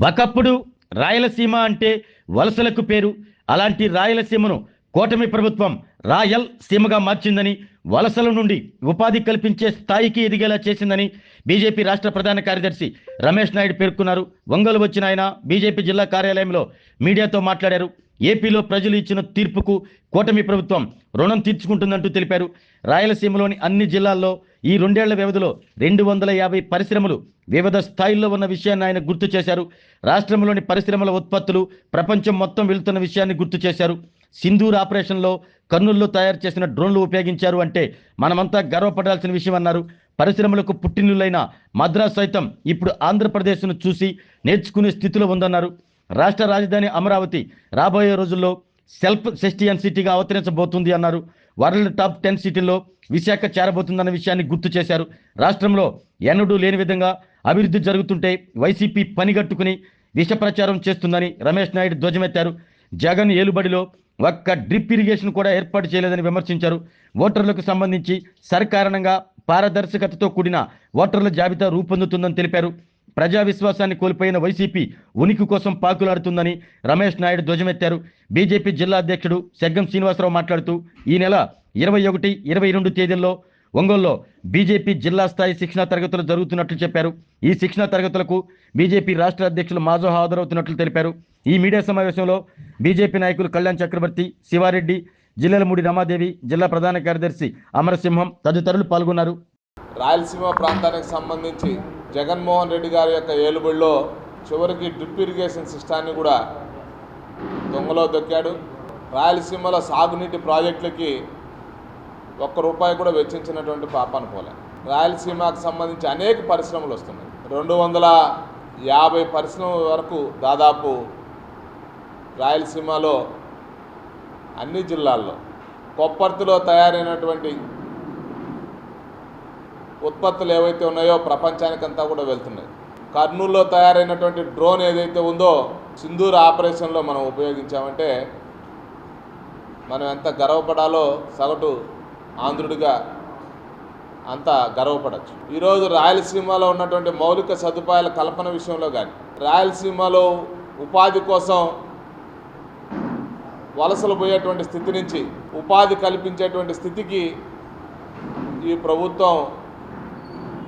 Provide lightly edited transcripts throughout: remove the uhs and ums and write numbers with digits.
ఒకప్పుడు రాయలసీమ అంటే వలసలకు పేరు. అలాంటి రాయలసీమను కూటమి ప్రభుత్వం రాయల్ సీమగా మార్చిందని, వలసల నుండి ఉపాధి కల్పించే స్థాయికి ఎదిగేలా చేసిందని బీజేపీ రాష్ట్ర ప్రధాన కార్యదర్శి రమేష్ నాయుడు పేర్కొన్నారు. ఒంగోలు వచ్చిన ఆయన బీజేపీ జిల్లా కార్యాలయంలో మీడియాతో మాట్లాడారు. ఏపీలో ప్రజలు ఇచ్చిన తీర్పుకు కూటమి ప్రభుత్వం రుణం తీర్చుకుంటుందంటూ తెలిపారు. రాయలసీమలోని అన్ని జిల్లాల్లో ఈ 2 ఏళ్ల వ్యవధిలో 250 పరిశ్రమలు వివిధ స్థాయిల్లో ఉన్న విషయాన్ని ఆయన గుర్తు చేశారు. రాష్ట్రంలోని పరిశ్రమల ఉత్పత్తులు ప్రపంచం మొత్తం వెళ్తున్న విషయాన్ని గుర్తు చేశారు. సింధూర్ ఆపరేషన్లో కర్నూలులో తయారు చేసిన డ్రోన్లు ఉపయోగించారు అంటే మనమంతా గర్వపడాల్సిన విషయం అన్నారు. పరిశ్రమలకు పుట్టినిల్లైన మద్రాస్ సైతం ఇప్పుడు ఆంధ్రప్రదేశ్ను చూసి నేర్చుకునే స్థితిలో ఉందన్నారు. రాష్ట్ర రాజధాని అమరావతి రాబోయే రోజుల్లో సెల్ఫ్ సస్టైన్ సిటీగా అవతరించబోతుంది అన్నారు. వరల్డ్ టాప్ 10 సిటీల్లో విశాఖ చేరబోతుందన్న విషయాన్ని గుర్తు చేశారు. రాష్ట్రంలో ఎన్నడూ లేని విధంగా అభివృద్ధి జరుగుతుంటే వైసీపీ పనిగట్టుకుని విష ప్రచారం చేస్తుందని రమేష్ నాయుడు ధ్వజమెత్తారు. జగన్ ఏలుబడిలో ఒక్క డ్రిప్ ఇరిగేషన్ కూడా ఏర్పాటు చేయలేదని విమర్శించారు. ఓటర్లకు సంబంధించి సర్కారణంగా పారదర్శకతతో కూడిన ఓటర్ల జాబితా రూపొందుతుందని తెలిపారు. ప్రజా విశ్వాసాన్ని కోల్పోయిన వైసీపీ ఉనికి కోసం పాకులాడుతుందని రమేష్ నాయుడు ధ్వజమెత్తారు. బీజేపీ జిల్లా అధ్యక్షుడు సెగ్గం శ్రీనివాసరావు మాట్లాడుతూ ఈ నెల 21, 22 తేదీల్లో ఒంగోలులో బీజేపీ జిల్లా స్థాయి శిక్షణా తరగతులు జరుగుతున్నట్లు చెప్పారు. ఈ శిక్షణా తరగతులకు బీజేపీ రాష్ట్ర అధ్యక్షులు మాజో హాజరవుతున్నట్లు తెలిపారు. ఈ మీడియా సమావేశంలో బీజేపీ నాయకులు కళ్యాణ్ చక్రవర్తి, శివారెడ్డి, జిల్లెలమూడి రమాదేవి, జిల్లా ప్రధాన కార్యదర్శి అమరసింహం తదితరులు పాల్గొన్నారు. రాయలసీమ ప్రాంతానికి సంబంధించి జగన్మోహన్ రెడ్డి గారి యొక్క ఏలుబడిలో చివరికి డ్రిప్ ఇరిగేషన్ సిస్టాన్ని కూడా దొంగలో దొక్కాడు. రాయలసీమలో సాగునీటి ప్రాజెక్టులకి ₹1 కూడా వెచ్చించినటువంటి పాపాను పోలే. రాయలసీమకు సంబంధించి అనేక పరిశ్రమలు వస్తున్నాయి. 250 పరిశ్రమల వరకు దాదాపు రాయలసీమలో అన్ని జిల్లాల్లో కొప్పర్తిలో తయారైనటువంటి ఉత్పత్తులు ఏవైతే ఉన్నాయో ప్రపంచానికంతా కూడా వెళ్తున్నాయి. కర్నూలులో తయారైనటువంటి డ్రోన్ ఏదైతే ఉందో సింధూర్ ఆపరేషన్లో మనం ఉపయోగించామంటే మనం ఎంత గర్వపడాలో సగటు ఆంధ్రుడిగా అంత గర్వపడచ్చు. ఈరోజు రాయలసీమలో ఉన్నటువంటి మౌలిక సదుపాయాల కల్పన విషయంలో కానీ, రాయలసీమలో ఉపాధి కోసం వలసలు పోయేటువంటి స్థితి నుంచి ఉపాధి కల్పించేటువంటి స్థితికి ఈ ప్రభుత్వం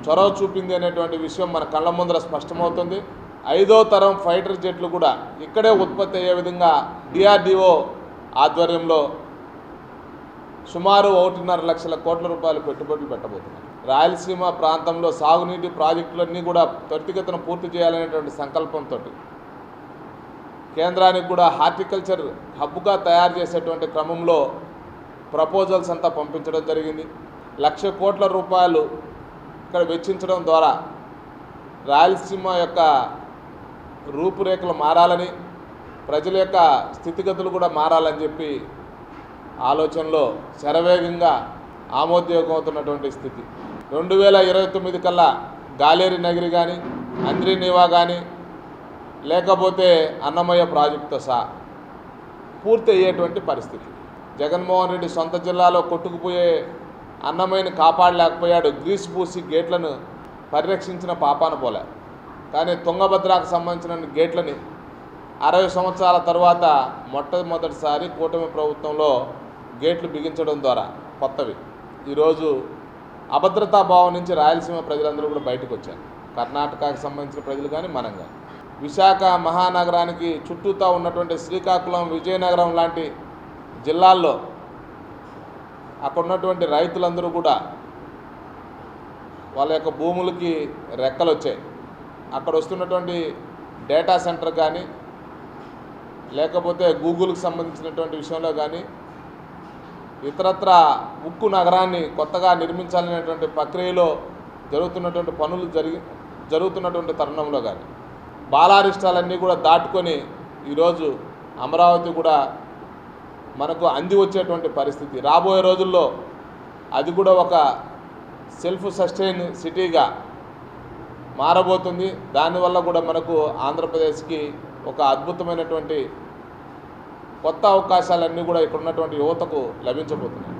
చొరవ చూపింది అనేటువంటి విషయం మన కళ్ళ ముందర స్పష్టమవుతుంది. 5వ తరం ఫైటర్ జెట్లు కూడా ఇక్కడే ఉత్పత్తి అయ్యే విధంగా డిఆర్డిఓ ఆధ్వర్యంలో సుమారు 1.5 లక్షల కోట్ల రూపాయలు పెట్టుబడులు పెట్టబోతున్నాయి. రాయలసీమ ప్రాంతంలో సాగునీటి ప్రాజెక్టులన్నీ కూడా త్వరితగతిన పూర్తి చేయాలనేటువంటి సంకల్పంతో కేంద్రానికి కూడా హార్టికల్చర్ హబ్గా తయారు చేసేటువంటి క్రమంలో ప్రపోజల్స్ అంతా పంపించడం జరిగింది. 1,00,000 కోట్ల రూపాయలు ఇక్కడ వెచ్చించడం ద్వారా రాయలసీమ యొక్క రూపురేఖలు మారాలని, ప్రజల యొక్క స్థితిగతులు కూడా మారాలని చెప్పి ఆలోచనలో శరవేగంగా ఆమోదయోగం అవుతున్నటువంటి స్థితి. 2029 కల్లా గాలేరి నగిరి కానీ, అంద్రినీవా కానీ, లేకపోతే అన్నమయ్య ప్రాజెక్టుతో సహా పూర్తి అయ్యేటువంటి పరిస్థితి. జగన్మోహన్ రెడ్డి సొంత జిల్లాలో కొట్టుకుపోయే అన్నమయ్యని కాపాడలేకపోయాడు. గ్రీస్ పూసి గేట్లను పరిరక్షించిన పాపాన పోలే. కానీ తుంగభద్రకు సంబంధించిన గేట్లని 60 సంవత్సరాల తర్వాత మొట్టమొదటిసారి కూటమి ప్రభుత్వంలో గేట్లు బిగించడం ద్వారా కొత్తవి ఈరోజు అభద్రతా భావం నుంచి రాయలసీమ ప్రజలందరూ కూడా బయటకు వచ్చారు. కర్ణాటకకు సంబంధించిన ప్రజలు కానీ మనం కానీ. విశాఖ మహానగరానికి చుట్టూతా ఉన్నటువంటి శ్రీకాకుళం, విజయనగరం లాంటి జిల్లాల్లో అక్కడ ఉన్నటువంటి రైతులందరూ కూడా వాళ్ళ యొక్క భూములకి రెక్కలు వచ్చాయి. అక్కడ వస్తున్నటువంటి డేటా సెంటర్ కానీ, లేకపోతే గూగుల్కి సంబంధించినటువంటి విషయంలో కానీ, ఇతరత్ర ఉక్కు నగరాన్ని కొత్తగా నిర్మించాలనేటువంటి ప్రక్రియలో జరుగుతున్నటువంటి పనులు జరుగుతున్నటువంటి తరుణంలో కానీ, బాలారిష్టాలన్నీ కూడా దాటుకొని ఈరోజు అమరావతి కూడా మనకు అంది వచ్చేటువంటి పరిస్థితి. రాబోయే రోజుల్లో అది కూడా ఒక సెల్ఫ్ సస్టైన్ సిటీగా మారబోతుంది. దానివల్ల కూడా మనకు ఆంధ్రప్రదేశ్కి ఒక అద్భుతమైనటువంటి కొత్త అవకాశాలన్నీ కూడా ఇక్కడ ఉన్నటువంటి యువతకు లభించబోతున్నాయి.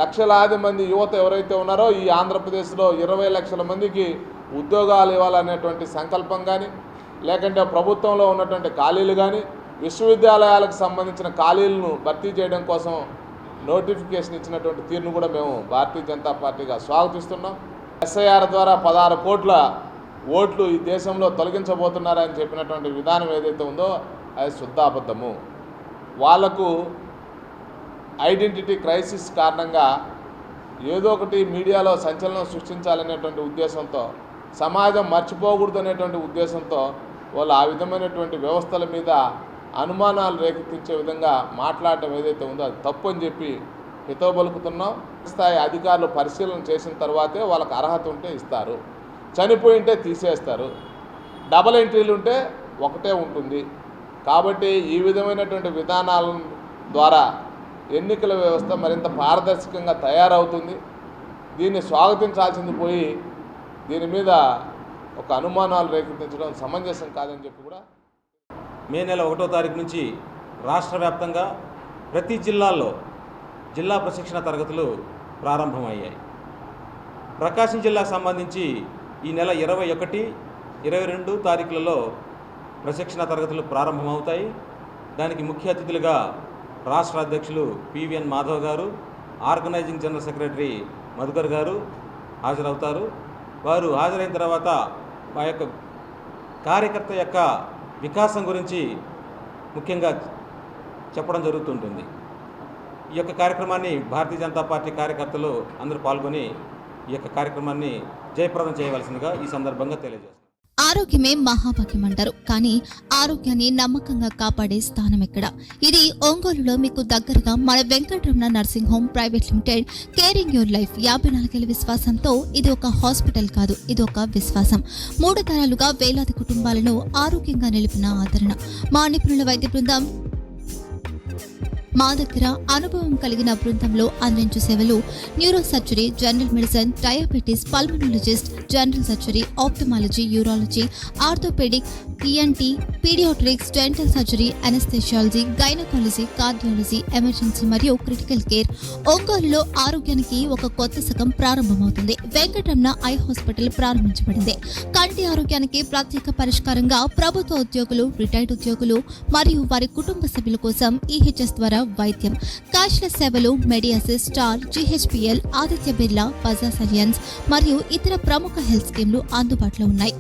లక్షలాది మంది యువత ఎవరైతే ఉన్నారో ఈ ఆంధ్రప్రదేశ్లో 20 లక్షల మందికి ఉద్యోగాలు ఇవ్వాలనేటువంటి సంకల్పం కానీ, లేకంటే ప్రభుత్వంలో ఉన్నటువంటి ఖాళీలు కానీ విశ్వవిద్యాలయాలకు సంబంధించిన ఖాళీలను భర్తీ చేయడం కోసం నోటిఫికేషన్ ఇచ్చినటువంటి తీరును కూడా మేము భారతీయ జనతా పార్టీగా స్వాగతిస్తున్నాం. ఎస్ఐఆర్ ద్వారా 16 కోట్ల ఓట్లు ఈ దేశంలో తొలగించబోతున్నారని చెప్పినటువంటి విధానం ఏదైతే ఉందో అది శుద్ధ అబద్ధము. వాళ్లకు ఐడెంటిటీ క్రైసిస్ కారణంగా ఏదో ఒకటి మీడియాలో సంచలనం సృష్టించాలనేటువంటి ఉద్దేశంతో, సమాజం మర్చిపోకూడదు అనేటువంటి ఉద్దేశంతో వాళ్ళు ఆ విధమైనటువంటి వ్యవస్థల మీద అనుమానాలు రేకెత్తించే విధంగా మాట్లాడటం ఏదైతే ఉందో అది తప్పు అని చెప్పి హితవు పలుకుతున్నాం. స్థాయి అధికారులు పరిశీలన చేసిన తర్వాతే వాళ్ళకి అర్హత ఉంటే ఇస్తారు, చనిపోయి ఉంటే తీసేస్తారు, డబల్ ఎంట్రీలు ఉంటే ఒకటే ఉంటుంది. కాబట్టి ఈ విధమైనటువంటి విధానాల ద్వారా ఎన్నికల వ్యవస్థ మరింత పారదర్శకంగా తయారవుతుంది. దీన్ని స్వాగతించాల్సింది పోయి దీని మీద ఒక అనుమానాలు రేకెత్తించడం సమంజసం కాదని చెప్పి కూడా మే నెల 1వ తారీఖు నుంచి రాష్ట్ర వ్యాప్తంగా ప్రతి జిల్లాల్లో జిల్లా ప్రశిక్షణ తరగతులు ప్రారంభమయ్యాయి. ప్రకాశం జిల్లాకు సంబంధించి ఈ నెల 21, 22 తారీఖులలో ప్రశిక్షణ తరగతులు ప్రారంభమవుతాయి. దానికి ముఖ్య అతిథులుగా రాష్ట్ర అధ్యక్షులు పివిఎన్ మాధవ్ గారు, ఆర్గనైజింగ్ జనరల్ సెక్రటరీ మధుకర్ గారు హాజరవుతారు. వారు హాజరైన తర్వాత మా యొక్క కార్యకర్త యొక్క వికాసం గురించి ముఖ్యంగా చెప్పడం జరుగుతుంటుంది. ఈ యొక్క కార్యక్రమాన్ని భారతీయ జనతా పార్టీ కార్యకర్తలు అందరూ పాల్గొని ఈ యొక్క కార్యక్రమాన్ని జయప్రదం చేయవలసిందిగా ఈ సందర్భంగా తెలియజేస్తారు. ఆరోగ్యమే మహాభాగ్యం అంటారు, కానీ ఆరోగ్యాన్ని నమ్మకంగా కాపాడే స్థానం ఎక్కడ? ఇది ఒంగోలులో మీకు దగ్గరగా మన Venkataramana nursing home private limited. Caring your life 54 ఏళ్ల విశ్వాసంతో ఇది ఒక హాస్పిటల్ కాదు, ఇది ఒక విశ్వాసం. 3 తరాలుగా వేలాది కుటుంబాలను ఆరోగ్యంగా నిలిపిన ఆదరణ. మా నిపుణుల వైద్య బృందం మా దగ్గర అనుభవం కలిగిన బృందంలో అందించే సేవలు neuro surgery, general medicine, diabetes, pulmonologist, general surgery, ophthalmology, urology, orthopaedic, ENT, paediatrics, dental surgery, anaesthesiology, gynaecology, cardiology, emergency మరియు క్రిటికల్ కేర్. ఒంగోలులో ఆరోగ్యానికి ఒక కొత్త శకం ప్రారంభమవుతుంది. వెంకటరమణ ఐ హాస్పిటల్ ప్రారంభించబడింది. కంటి ఆరోగ్యానికి ప్రత్యేక పరిష్కారంగా ప్రభుత్వ ఉద్యోగులు, రిటైర్డ్ ఉద్యోగులు మరియు వారి కుటుంబ సభ్యుల కోసం ఈహెచ్ఎస్ ద్వారా వైద్యం. క్యాష్లెస్ సేవలు Mediassist, Star, GHPL, Aditya Birla, Bajaj Allianz మరియు ఇతర ప్రముఖ హెల్త్ స్కీమ్లు అందుబాటులో ఉన్నాయి.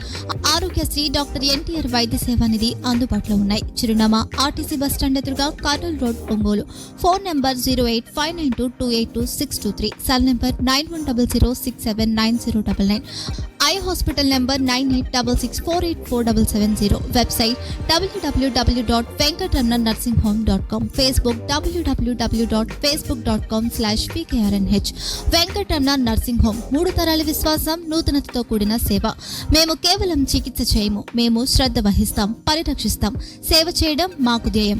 ఆరోగ్యశ్రీ, డాక్టర్ ఎన్టీఆర్ వైద్య సేవా నిధి అందుబాటులో ఉన్నాయి. చిరునామా ఆర్టీసీ బస్ స్టాండ్ ఎదురుగా, Kurnool road, Ongole. Phone number 08592282623, cell number 9100679099. Eye hospital number 9866484770. Website www.venkatramanarsinghome.com. Facebook www.facebook.com/pkrnh. Venkataramana nursing home, 3 తరాల విశ్వాసం, నూతనతతో కూడిన సేవ. మేము కేవలం చికిత్స చేయము, మేము శ్రద్ధ వహిస్తాం, పరిరక్షిస్తాం. సేవ చేయడం మాకు ధ్యేయం.